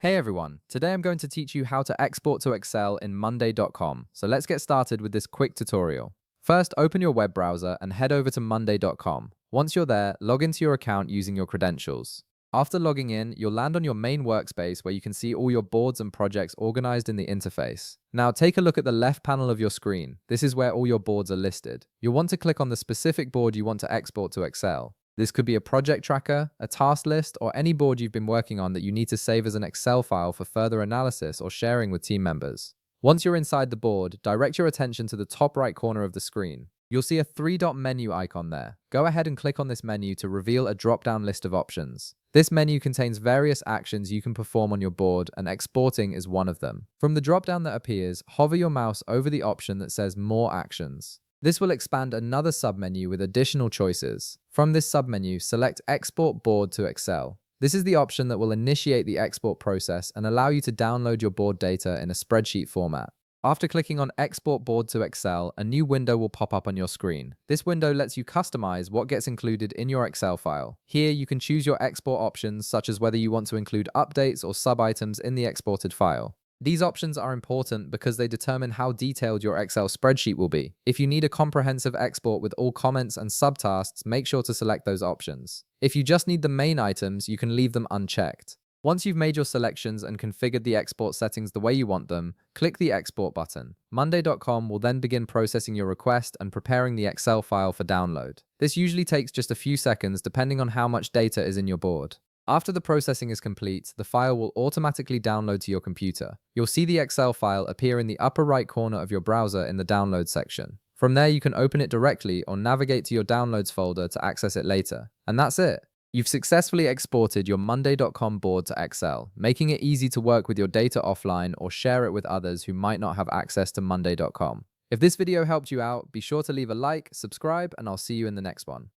Hey everyone, today I'm going to teach you how to export to Excel in Monday.com. So let's get started with this quick tutorial. First, open your web browser and head over to Monday.com. Once you're there, log into your account using your credentials. After logging in, you'll land on your main workspace where you can see all your boards and projects organized in the interface. Now take a look at the left panel of your screen. This is where all your boards are listed. You'll want to click on the specific board you want to export to Excel. This could be a project tracker, a task list, or any board you've been working on that you need to save as an Excel file for further analysis or sharing with team members. Once you're inside the board, direct your attention to the top right corner of the screen. You'll see a three-dot menu icon there. Go ahead and click on this menu to reveal a drop-down list of options. This menu contains various actions you can perform on your board, and exporting is one of them. From the drop-down that appears, hover your mouse over the option that says More Actions. This will expand another submenu with additional choices. From this submenu, select Export Board to Excel. This is the option that will initiate the export process and allow you to download your board data in a spreadsheet format. After clicking on Export Board to Excel, a new window will pop up on your screen. This window lets you customize what gets included in your Excel file. Here, you can choose your export options, such as whether you want to include updates or sub-items in the exported file. These options are important because they determine how detailed your Excel spreadsheet will be. If you need a comprehensive export with all comments and subtasks, make sure to select those options. If you just need the main items, you can leave them unchecked. Once you've made your selections and configured the export settings the way you want them, click the Export button. Monday.com will then begin processing your request and preparing the Excel file for download. This usually takes just a few seconds depending on how much data is in your board. After the processing is complete, the file will automatically download to your computer. You'll see the Excel file appear in the upper right corner of your browser in the Download section. From there, you can open it directly or navigate to your Downloads folder to access it later. And that's it. You've successfully exported your Monday.com board to Excel, making it easy to work with your data offline or share it with others who might not have access to Monday.com. If this video helped you out, be sure to leave a like, subscribe, and I'll see you in the next one.